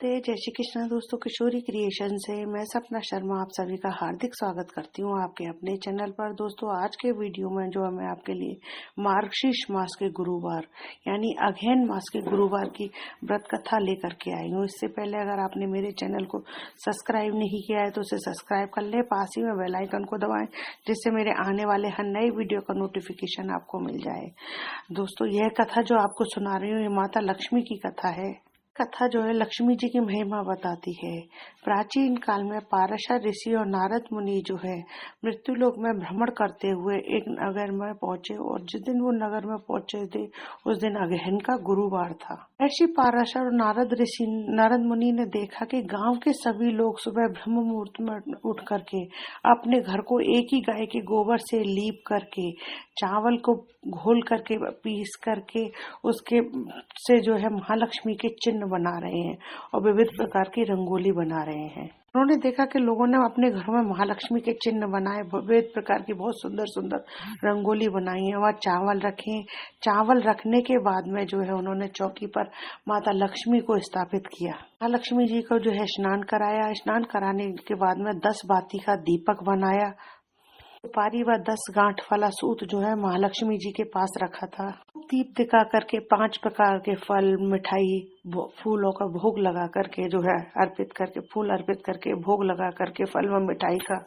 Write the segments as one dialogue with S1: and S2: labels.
S1: जय श्री कृष्ण दोस्तों, किशोरी क्रिएशन से मैं सपना शर्मा आप सभी का हार्दिक स्वागत करती हूँ आपके अपने चैनल पर। दोस्तों, आज के वीडियो में जो है मैं आपके लिए मार्गशीर्ष मास के गुरुवार यानी अगहन मास के गुरुवार की व्रत कथा लेकर के आई हूँ। इससे पहले अगर आपने मेरे चैनल को सब्सक्राइब नहीं किया है तो उसे सब्सक्राइब कर ले, पास ही में बेल आइकन को दबाएं जिससे मेरे आने वाले हर नए वीडियो का नोटिफिकेशन आपको मिल जाए। दोस्तों, यह कथा जो आपको सुना रही हूँ ये माता लक्ष्मी की कथा है। कथा जो है लक्ष्मी जी की महिमा बताती है। प्राचीन काल में पारशर ऋषि और नारद मुनि जो है मृत्यु लोक में भ्रमण करते हुए एक नगर में पहुंचे और जिस दिन वो नगर में पहुंचे थे उस दिन अगहन का गुरुवार था। ऋषि पाराशर और नारद मुनि ने देखा कि गांव के सभी लोग सुबह ब्रह्म मुहूर्त में उठ करके अपने घर को एक ही गाय के गोबर से लीप करके चावल को घोल करके पीस करके उसके से जो है महालक्ष्मी के चिन्ह बना रहे हैं और विविध प्रकार की रंगोली बना रहे हैं। उन्होंने देखा कि लोगों ने अपने घरों में महालक्ष्मी के चिन्ह बनाए, विविध प्रकार की बहुत सुंदर सुंदर रंगोली बनाई है। वह चावल रखे, चावल रखने के बाद में जो है उन्होंने चौकी पर माता लक्ष्मी को स्थापित किया। महालक्ष्मी जी को जो है स्नान कराया। स्नान कराने के बाद में 10 बाती का दीपक बनाया। सुपारी व 10 गांठ वाला सूत जो है महालक्ष्मी जी के पास रखा था। दीप दिखा करके 5 प्रकार के फल, मिठाई, फूलों का भोग लगा करके जो है अर्पित करके, फूल अर्पित करके, भोग लगा करके फल व मिठाई का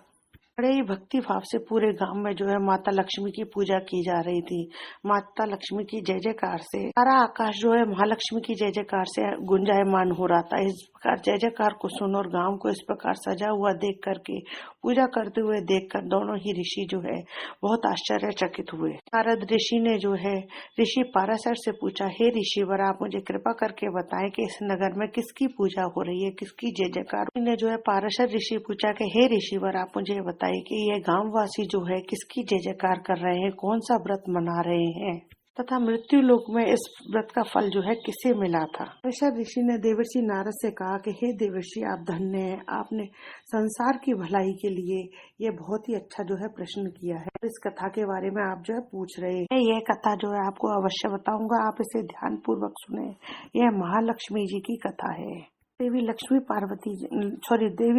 S1: बड़े ही भक्ति भाव से पूरे गांव में जो है माता लक्ष्मी की पूजा की जा रही थी। माता लक्ष्मी की जय जयकार से सारा आकाश जो है महालक्ष्मी की जय जयकार से गुंजायमान हो रहा था। इस प्रकार जय जयकार को सुन और गांव को इस प्रकार सजा हुआ देख करके, पूजा करते हुए देखकर दोनों ही ऋषि जो है बहुत आश्चर्यचकित हुए। नारद ऋषि ने जो है ऋषि पाराशर से पूछा, हे ऋषिवर, आप मुझे कृपा करके बताएं कि इस नगर में किसकी पूजा हो रही है, किसकी जय जयकार। ने जो है पाराशर ऋषि पूछा कि हे ऋषिवर, आप मुझे कि ये गांववासी जो है किसकी जय जयकार कर रहे हैं, कौन सा व्रत मना रहे हैं तथा मृत्यु लोक में इस व्रत का फल जो है किसे मिला था। पाराशर ऋषि ने देवर्षि नारद से कहा कि हे देवर्षि, आप धन्य हैं, आपने संसार की भलाई के लिए ये बहुत ही अच्छा जो है प्रश्न किया है। इस कथा के बारे में आप जो है पूछ रहे हैं, यह कथा जो है आपको अवश्य बताऊंगा, आप इसे ध्यान पूर्वक सुने। यह महालक्ष्मी जी की कथा है। देवी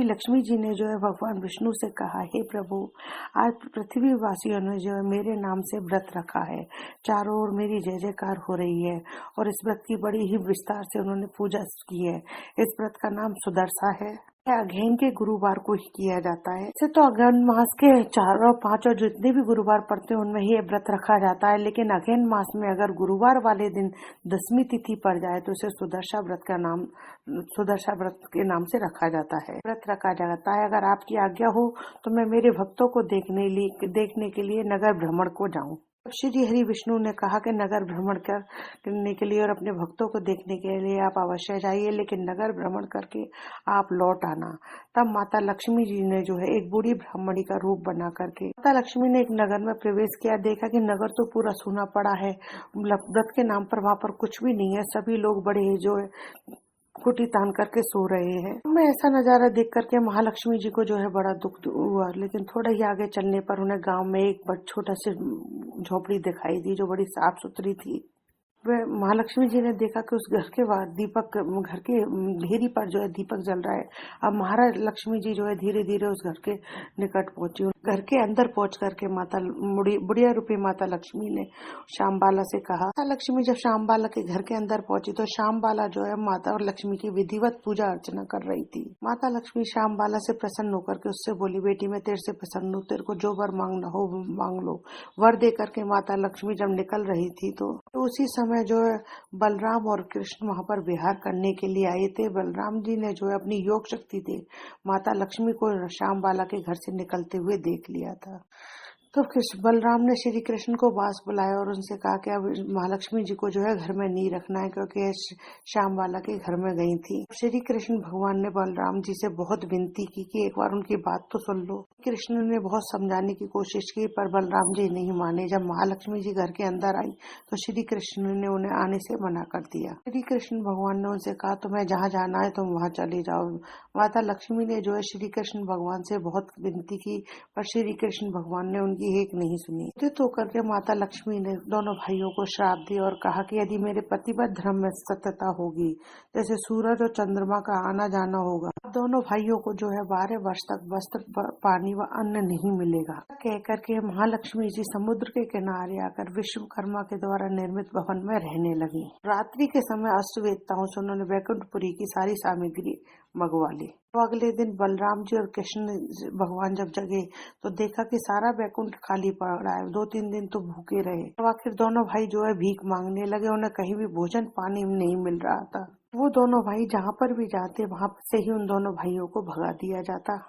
S1: लक्ष्मी जी ने जो है भगवान विष्णु से कहा, हे प्रभु, आज पृथ्वी वासियों ने जो है मेरे नाम से व्रत रखा है, चारों ओर मेरी जय जयकार हो रही है और इस व्रत की बड़ी ही विस्तार से उन्होंने पूजा की है। इस व्रत का नाम सुदर्शा है। अगहन के गुरुवार को ही किया जाता है। इसे तो अगहन मास के 4 और 5 और जितने भी गुरुवार पड़ते हैं उनमें ही व्रत रखा जाता है, लेकिन अगहन मास में अगर गुरुवार वाले दिन 10वीं तिथि पड़ जाए तो इसे सुदर्शा व्रत के नाम से रखा जाता है, व्रत रखा जाता है। अगर आपकी आज्ञा हो तो मैं मेरे भक्तों को देखने के लिए नगर भ्रमण को जाऊं। श्री हरि विष्णु ने कहा कि नगर भ्रमण करने के लिए और अपने भक्तों को देखने के लिए आप अवश्य जाइए, लेकिन नगर भ्रमण करके आप लौट आना। तब माता लक्ष्मी जी ने जो है एक बूढ़ी ब्राह्मणी का रूप बना करके माता लक्ष्मी ने एक नगर में प्रवेश किया। देखा कि नगर तो पूरा सूना पड़ा है, व्रत के नाम पर वहां पर कुछ भी नहीं है, सभी लोग बड़े जो है कुटी तान करके सो रहे हैं। मैं ऐसा नजारा देख करके महालक्ष्मी जी को जो है बड़ा दुख हुआ, लेकिन थोड़ा ही आगे चलने पर उन्हें गांव में एक छोटा सी झोपड़ी दिखाई दी जो बड़ी साफ सुथरी थी। वह महालक्ष्मी जी ने देखा कि उस घर के बाद घर के ढेरी पर जो है दीपक जल रहा है। अब महालक्ष्मी जी जो है धीरे धीरे उस घर के निकट पहुंची। घर के अंदर पहुंच करके बुढ़िया रूपी माता लक्ष्मी ने श्यामबाला से कहा। माता लक्ष्मी जब श्यामबाला के घर के अंदर पहुंची तो श्यामबाला जो है माता और लक्ष्मी की विधिवत पूजा अर्चना कर रही थी। माता लक्ष्मी श्यामबाला से प्रसन्न होकर के उससे बोली, बेटी मैं तेरे से प्रसन्न हूँ, तेरे को जो वर मांगना हो मांग लो। वर दे करके माता लक्ष्मी जब निकल रही थी तो उसी समय जो है बलराम और कृष्ण वहां पर विहार करने के लिए आए थे। बलराम जी ने जो है अपनी योग शक्ति से माता लक्ष्मी को श्यामबाला के घर से निकलते हुए देख लिया था। तो बलराम ने श्री कृष्ण को पास बुलाया और उनसे कहा कि अब महालक्ष्मी जी को जो है घर में नहीं रखना है, क्योंकि श्यामबाला के घर में गई थी। श्री कृष्ण भगवान ने बलराम जी से बहुत विनती की कि एक बार उनकी बात तो सुन लो। कृष्ण ने बहुत समझाने की कोशिश की पर बलराम जी नहीं माने। जब महालक्ष्मी जी घर के अंदर आई तो श्री कृष्ण ने उन्हें आने से मना कर दिया। श्री कृष्ण भगवान ने उनसे कहा, तुम्हें जहाँ जाना है तुम वहाँ चले जाओ। माता लक्ष्मी ने जो है श्री कृष्ण भगवान से बहुत विनती की पर श्री कृष्ण भगवान ने उनकी की एक नहीं सुनी। क्रोधित होकर के माता लक्ष्मी ने दोनों भाइयों को श्राप दिया और कहा कि यदि मेरे पतिव्रत धर्म में सत्यता होगी, जैसे सूरज और चंद्रमा का आना जाना होगा, दोनों भाइयों को जो है 12 वर्ष तक वस्त्र, पानी व अन्न नहीं मिलेगा। कह करके महालक्ष्मी जी समुद्र के किनारे आकर विश्वकर्मा के द्वारा निर्मित भवन में रहने लगी। रात्रि के समय अष्टवेत्ताओं से उन्होंने वैकुंठपुरी की सारी सामग्री मंगवा ली। तो अगले दिन बलराम जी और कृष्ण भगवान जब जगे तो देखा कि सारा वैकुंठ खाली पड़ा है। 2-3 दिन तो भूखे रहे। तो आखिर दोनों भाई जो है भीख मांगने लगे। उन्हें कहीं भी भोजन पानी नहीं मिल रहा था। वो दोनों भाई जहाँ पर भी जाते वहां से ही उन दोनों भाइयों को भगा दिया जाता।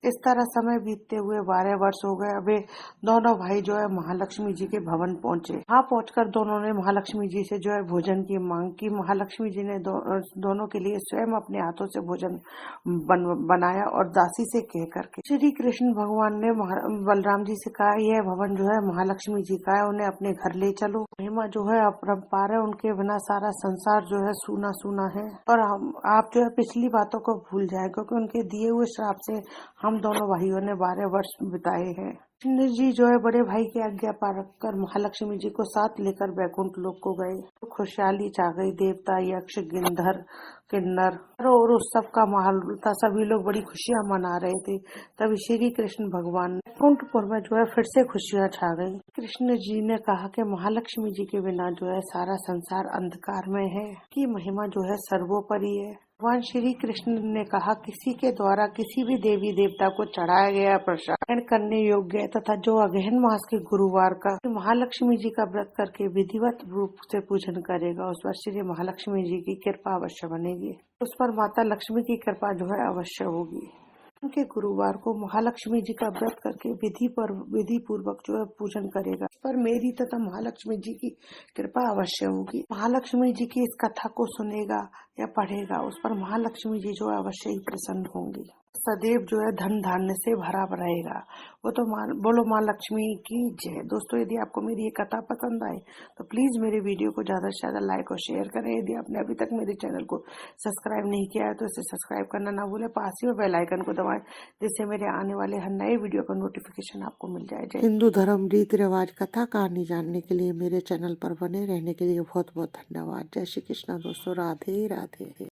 S1: इस तरह समय बीतते हुए 12 वर्ष हो गए। अबे दोनों भाई जो है महालक्ष्मी जी के भवन पहुंचे। वहाँ पहुंचकर दोनों ने महालक्ष्मी जी से जो है भोजन की मांग की। महालक्ष्मी जी ने दोनों के लिए स्वयं अपने हाथों से भोजन बनाया और दासी से कह करके श्री कृष्ण भगवान ने बलराम जी से कहा, यह भवन जो है महालक्ष्मी जी का है, उन्हें अपने घर ले चलो। महिमा जो है अपरंपार है, उनके बिना सारा संसार जो है सूना सूना है। और आप जो है पिछली बातों को भूल जाए, क्योंकि उनके दिए हुए श्राप से हम दोनों भाइयों ने 12 वर्ष बिताए हैं। कृष्ण जी जो है बड़े भाई की आज्ञा पालन कर महालक्ष्मी जी को साथ लेकर वैकुंठ लोक को गए। तो खुशहाली छा गई। देवता, यक्ष, गिंधर, किन्नर और उस सब का माहौल था। सभी लोग बड़ी खुशियां मना रहे थे। तभी श्री कृष्ण भगवान वैकुंठपुर में जो है फिर से खुशियां छा गई। कृष्ण जी ने कहा कि महालक्ष्मी जी के बिना जो है सारा संसार अंधकार में है, कि महिमा जो है सर्वोपरि है। भगवान श्री कृष्ण ने कहा, किसी के द्वारा किसी भी देवी देवता को चढ़ाया गया प्रसाद करने योग्य है तथा जो अगहन मास के गुरुवार का महालक्ष्मी जी का व्रत करके विधिवत रूप से पूजन करेगा, उस पर श्री महालक्ष्मी जी की कृपा अवश्य बनेगी। उस पर माता लक्ष्मी की कृपा जो है अवश्य होगी। उनके गुरुवार को महालक्ष्मी जी का व्रत करके विधि पूर्वक जो है पूजन करेगा, इस पर मेरी तथा महालक्ष्मी जी की कृपा अवश्य होगी। महालक्ष्मी जी की इस कथा को सुनेगा या पढ़ेगा, उस पर महालक्ष्मी जी जो है अवश्य ही प्रसन्न होंगी। सदैव जो है धन धान्य से भरा रहेगा। वो तो बोलो माँ लक्ष्मी की जय। दोस्तों, यदि आपको मेरी ये कथा पसंद आए तो प्लीज मेरे वीडियो को ज्यादा से ज्यादा लाइक और शेयर करें। यदि आपने अभी तक मेरे चैनल को सब्सक्राइब नहीं किया है तो इसे सब्सक्राइब करना ना भूलें। पास ही में बेल आइकन को दबाएं, जिससे मेरे आने वाले हर नए वीडियो का नोटिफिकेशन आपको मिल जाए। हिंदू धर्म, रीति रिवाज, कथा कहानी जानने के लिए मेरे चैनल पर बने रहने के लिए बहुत बहुत धन्यवाद। जय श्री कृष्णा दोस्तों। राधे राधे।